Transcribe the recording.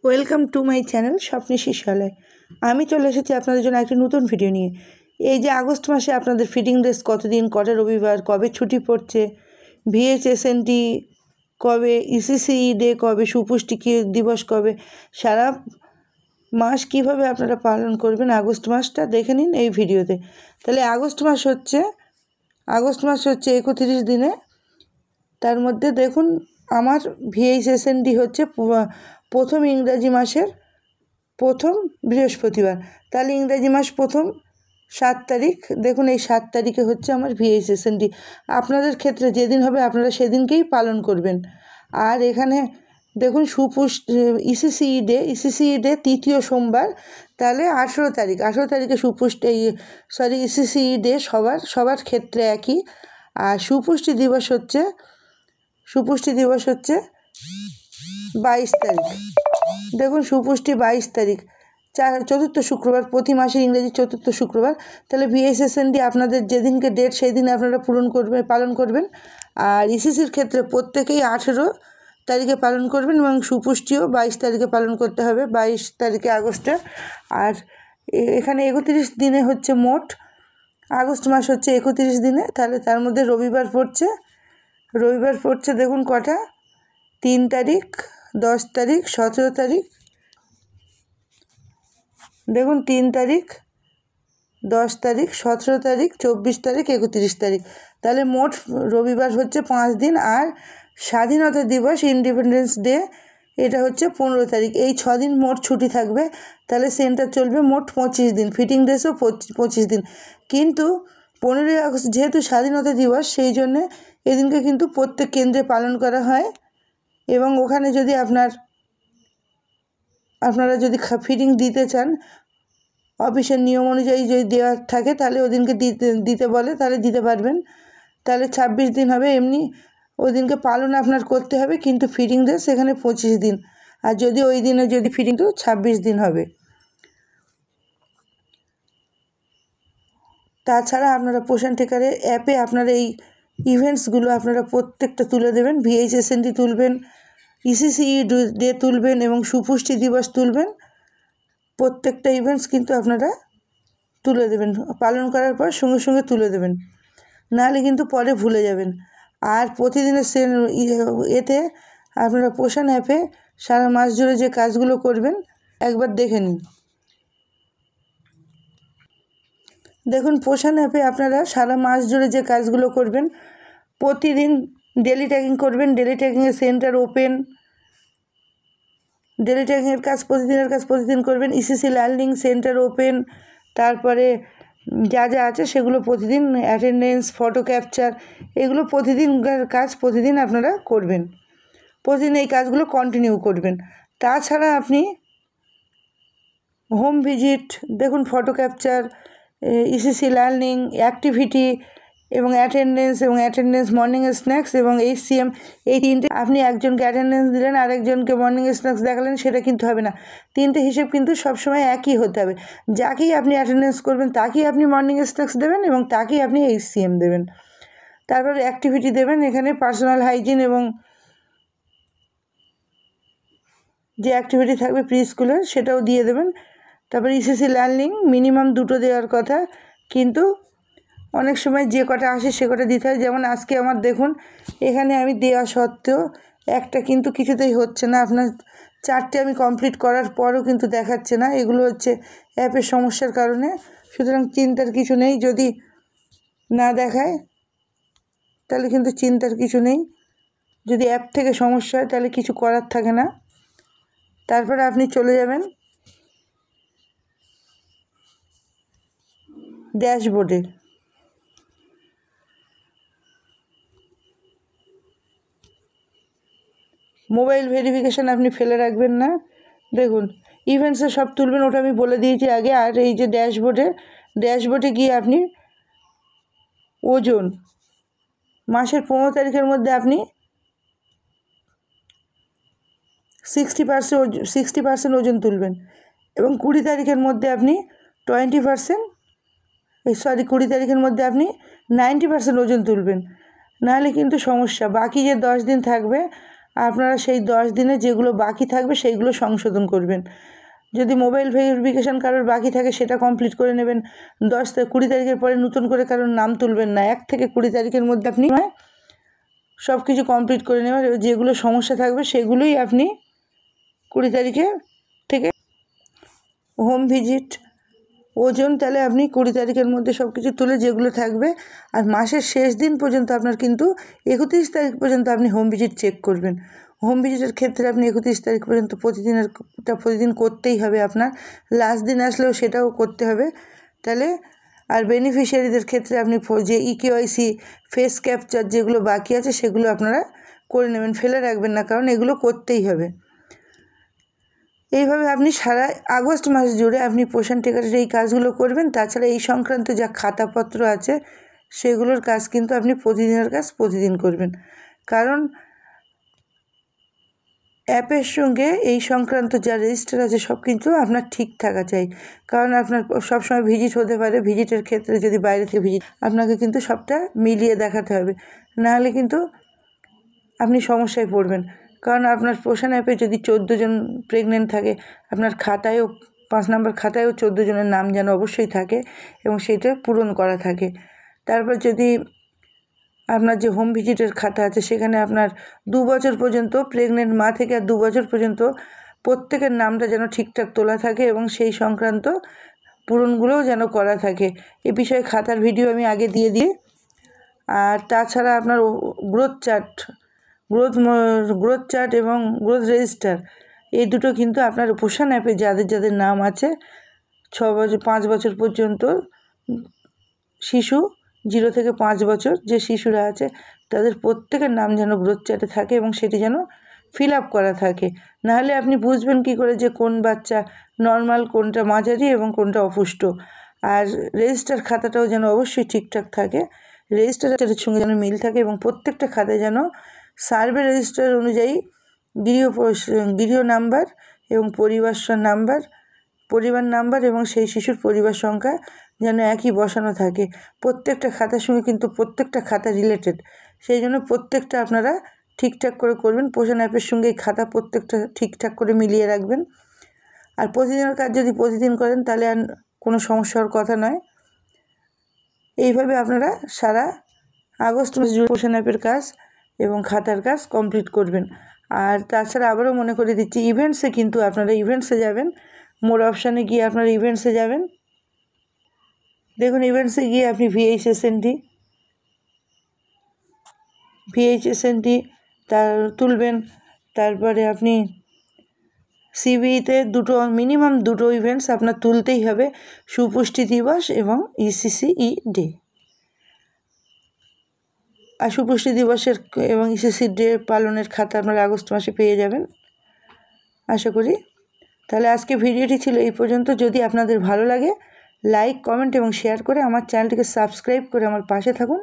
Welcome to my channel স্বপ্নে শিশালয়। আমি চলে এসেছি আপনাদের জন্য একটি নতুন ভিডিও নিয়ে। এই যে আগস্ট মাসে আপনাদের ফিটিং ডেজ কতদিন, কটা রবিবার, কবে ছুটি পড়ছে, ভিএইচএসএনটি কবে, ইসিসি ডে কবে, সুপুষ্টি দিবস কবে, সারা মাস কিভাবে আপনারা পালন করবেন আগস্ট মাসটা দেখে নিন এই ভিডিওতে। তাহলে আগস্ট মাস হচ্ছে 31 দিনে। তার মধ্যে দেখুন আমার ভিএইচএসএনডি হচ্ছে প্রথম ইংরাজি মাসের প্রথম বৃহস্পতিবার। তাহলে ইংরাজি মাস প্রথম 7 তারিখ। দেখুন এই 7 তারিখে হচ্ছে আমার ভিএইচএসএনডি। আপনাদের ক্ষেত্রে যেদিন হবে আপনারা সেদিনকেই পালন করবেন। আর এখানে দেখুন ইসিসি ডে তৃতীয় সোমবার, তাহলে 18 তারিখে ইসিসি ডে সবার ক্ষেত্রে একই। আর সুপুষ্টি দিবস হচ্ছে 22 তারিখ। দেখুন সুপুষ্টি 22 তারিখ, চতুর্থ শুক্রবার, প্রতি মাসের ইংরেজি চতুর্থ শুক্রবার। তাহলে ভিএইচএসএনডি আপনাদের যেদিনকে ডেট সেই দিন আপনারা পালন করবেন। আর ইসিসির ক্ষেত্রে প্রত্যেকেই 18 তারিখে পালন করবেন এবং সুপুষ্টিও 22 তারিখে পালন করতে হবে, 22 তারিখে আগস্টের। আর এখানে 31 দিনে হচ্ছে মোট, আগস্ট মাস হচ্ছে 31 দিনে। তাহলে তার মধ্যে রবিবার পড়ছে দেখুন কটা, 3 তারিখ, 10 তারিখ, 17 তারিখ। দেখুন 3 তারিখ, 10 তারিখ, 17 তারিখ, 24 তারিখ, 31 তারিখ। তাহলে মোট রবিবার হচ্ছে 5 দিন। আর স্বাধীনতা দিবস, ইন্ডিপেন্ডেন্স ডে, এটা হচ্ছে 15 তারিখ। এই 6 দিন মোট ছুটি থাকবে। তাহলে সেন্টার চলবে মোট 25 দিন, ফিটিং ডেসও 25 দিন। কিন্তু 15ই আগস্ট যেহেতু স্বাধীনতা দিবস, সেই জন্যে এদিনকে কিন্তু প্রত্যেক কেন্দ্রে পালন করা হয়। এবং ওখানে যদি আপনারা যদি ফিটিং দিতে চান, অফিসের নিয়ম অনুযায়ী যদি দেওয়ার থাকে তাহলে ওদিনকে দিতে বলে, তাহলে দিতে পারবেন। তাহলে 26 দিন হবে। এমনি ওদিনকে পালন আপনার করতে হবে, কিন্তু ফিটিং ডে সেখানে 25 দিন। আর যদি ওই দিনে যদি ফিটিং, তো 26 দিন হবে। তাছাড়া আপনারা পোষণ টেকারের অ্যাপে আপনারা এই ইভেন্টসগুলো আপনারা প্রত্যেকটা তুলে দেবেন। ভিএইচএসএনডি তুলবেন, ইসিসি ডে তুলবেন এবং সুপুষ্টি দিবস তুলবেন। প্রত্যেকটা ইভেন্টস কিন্তু আপনারা তুলে দেবেন, পালন করার পর সঙ্গে সঙ্গে তুলে দেবেন, নাহলে কিন্তু পরে ভুলে যাবেন। আর প্রতিদিনের এতে আপনারা পোষণ অ্যাপে সারা মাস জুড়ে যে কাজগুলো করবেন একবার দেখে নিন। দেখুন পোষণ অ্যাপে আপনারা সারা মাস জুড়ে যে কাজগুলো করবেন, প্রতিদিন ডেলি ট্যাগিং করবেন। ডেলি ট্যাগিংয়ের সেন্টার ওপেন, ডেলি ট্যাগিংয়ের কাজ প্রতিদিন করবেন। ইসিসি লার্নিং সেন্টার ওপেন, তারপরে যা আছে সেগুলো প্রতিদিন, অ্যাটেন্ডেন্স, ফটো ক্যাপচার, এগুলো প্রতিদিন আপনারা করবেন। প্রতিদিন এই কাজগুলো কন্টিনিউ করবেন। তাছাড়া আপনি হোম ভিজিট, দেখুন photo capture, ECC learning, activity এবং অ্যাটেন্ডেন্স, মর্নিং স্ন্যাক্স এবং HCM, এই তিনটে। আপনি একজনকে অ্যাটেন্ডেন্স দিলেন আর একজনকে মর্নিং স্ন্যাক্স দেখালেন, সেটা কিন্তু হবে না। তিনটে হিসেব কিন্তু সবসময় একই হতে হবে। যাকেই আপনি অ্যাটেন্ডেন্স করবেন তাকেই আপনি মর্নিং স্ন্যাক্স দেবেন এবং তাকেই আপনি HCM দেবেন। তারপর অ্যাক্টিভিটি দেবেন। এখানে পার্সোনাল হাইজিন এবং যে অ্যাক্টিভিটি থাকবে প্রি স্কুলের সেটাও দিয়ে দেবেন। তারপর ইসিসি লার্নিং মিনিমাম 2টো দেওয়ার কথা, কিন্তু অনেক সময় যে কটা আসে সে কটা দিতে হয়। যেমন আজকে আমার দেখুন এখানে আমি দেওয়া সত্ত্বেও একটা কিন্তু কিছুতেই হচ্ছে না। আপনার 4টে আমি কমপ্লিট করার পরও কিন্তু দেখাচ্ছে না। এগুলো হচ্ছে অ্যাপের সমস্যার কারণে। সুতরাং চিন্তার কিছু নেই, যদি না দেখায় তাহলে কিন্তু চিন্তার কিছু নেই। যদি অ্যাপ থেকে সমস্যা হয় তাহলে কিছু করার থাকে না। তারপরে আপনি চলে যাবেন ড্যাশবোর্ডে। মোবাইল ভেরিফিকেশান আপনি ফেলে রাখবেন না। দেখুন ইভেন্টসে সব তুলবেন, ওটা আমি বলে দিয়েছি আগে। আর এই যে ড্যাশবোর্ডে গিয়ে আপনি ওজন, মাসের 15 তারিখের মধ্যে আপনি 60% ওজন তুলবেন এবং 20 তারিখের মধ্যে আপনি 20 তারিখের মধ্যে আপনি 90% ওজন তুলবেন। নাহলে কিন্তু সমস্যা। বাকি যে 10 দিন থাকবে আপনারা সেই 10 দিনে যেগুলো বাকি থাকবে সেইগুলো সংশোধন করবেন। যদি মোবাইল ভেরিফিকেশান কারোর বাকি থাকে সেটা কমপ্লিট করে নেবেন। 20 তারিখের পরে নতুন করে কারোর নাম তুলবেন না। 1 থেকে 20 তারিখের মধ্যে আপনি সব কিছু কমপ্লিট করে নেবেন। যেগুলো সমস্যা থাকবে সেগুলোই আপনি 20 তারিখে থেকে হোম ভিজিট ওজন তাহলে আপনি 20 তারিখের মধ্যে সব কিছু তুলে যেগুলো থাকবে, আর মাসের শেষ দিন পর্যন্ত আপনার কিন্তু 31 তারিখ পর্যন্ত আপনি হোম ভিজিট চেক করবেন। হোম ভিজিটের ক্ষেত্রে আপনি 31 তারিখ পর্যন্ত প্রতিদিন করতেই হবে আপনার। লাস্ট দিন আসলেও সেটাও করতে হবে। তাহলে আর বেনিফিশিয়ারিদের ক্ষেত্রে আপনি যে ইকেওয়াইসি ফেস ক্যাপচার যেগুলো বাকি আছে সেগুলো আপনারা করে নেবেন, ফেলে রাখবেন না, কারণ এগুলো করতেই হবে। এইভাবে আপনি সারা আগস্ট মাস জুড়ে আপনি পোষণ টিকারের এই কাজগুলো করবেন। তাছাড়া এই সংক্রান্ত যা খাতাপত্র আছে সেগুলোর কাজ কিন্তু আপনি প্রতিদিনের কাজ প্রতিদিন করবেন, কারণ অ্যাপের সঙ্গে এই সংক্রান্ত যা রেজিস্টার আছে সব কিন্তু আপনার ঠিক থাকা চাই। কারণ আপনার সবসময় ভিজিট হতে পারে, ভিজিটের ক্ষেত্রে যদি বাইরে থেকে ভিজিট আপনাকে কিন্তু সবটা মিলিয়ে দেখাতে হবে, নাহলে কিন্তু আপনি সমস্যায় পড়বেন। কারণ আপনার পোষণ অ্যাপে যদি 14 জন প্রেগনেন্ট থাকে, আপনার খাতায়ও 5 নম্বর খাতায়ও 14 জনের নাম যেন অবশ্যই থাকে এবং সেটা পূরণ করা থাকে। তারপর যদি আপনার যে হোম ভিজিটের খাতা আছে সেখানে আপনার 2 বছর পর্যন্ত প্রেগনেন্ট মা থেকে আর 2 বছর পর্যন্ত প্রত্যেকের নামটা যেন ঠিকঠাক তোলা থাকে এবং সেই সংক্রান্ত পূরণগুলোও যেন করা থাকে। এ বিষয়ে খাতার ভিডিও আমি আগে দিয়ে আর তাছাড়া আপনার গ্রোথ চার্ট এবং গ্রোথ রেজিস্টার এই দুটো কিন্তু আপনার পোষণ অ্যাপে যাদের নাম আছে 5 বছর পর্যন্ত শিশু 0 থেকে 5 বছর যে শিশুরা আছে তাদের প্রত্যেকের নাম যেন গ্রোথ চার্টে থাকে এবং সেটি যেন ফিল আপ করা থাকে। নাহলে আপনি বুঝবেন কী করে যে কোন বাচ্চা নর্মাল, কোনটা মাঝারি এবং কোনটা অপুষ্ট। আর রেজিস্টার খাতাটাও যেন অবশ্যই ঠিকঠাক থাকে, রেজিস্টারের সঙ্গে যেন মিল থাকে এবং প্রত্যেকটা খাতায় যেন সার্ভে রেজিস্টার অনুযায়ী গৃহ নাম্বার এবং পরিবার নাম্বার এবং সেই শিশুর পরিবার সংখ্যা যেন একই বসানো থাকে। প্রত্যেকটা খাতার সঙ্গে কিন্তু প্রত্যেকটা খাতা রিলেটেড, সেই জন্য প্রত্যেকটা আপনারা ঠিকঠাক করে করবেন। পোষণ অ্যাপের সঙ্গে এই খাতা প্রত্যেকটা ঠিকঠাক করে মিলিয়ে রাখবেন। আর প্রতিদিনের কাজ যদি প্রতিদিন করেন তাহলে আর কোনো সমস্যা হওয়ার কথা নয়। এইভাবে আপনারা সারা আগস্ট মাস জুড়ে পোষণ অ্যাপের কাজ এবং খাতার কাজ কমপ্লিট করবেন। আর তাছাড়া আবারও মনে করে দিচ্ছি, ইভেন্টসে কিন্তু আপনারা ইভেন্টসে যাবেন, মোর অপশানে গিয়ে আপনারা ইভেন্টসে যাবেন। দেখুন ইভেন্টসে গিয়ে আপনি ভিএইচএসএনটি তার তুলবেন। তারপরে আপনি সিবিইতে মিনিমাম দুটো ইভেন্টস আপনার তুলতেই হবে, সুপুষ্টি দিবস এবং ইসিসিই ডে। আর সুপুষ্টি দিবসের এবং ইসিসি ডে পালনের খাতা আপনারা আগস্ট মাসে পেয়ে যাবেন আশা করি। তাহলে আজকে ভিডিওটি ছিল এই পর্যন্ত। যদি আপনাদের ভালো লাগে লাইক, কমেন্ট এবং শেয়ার করে আমার চ্যানেলটিকে সাবস্ক্রাইব করে আমার পাশে থাকুন।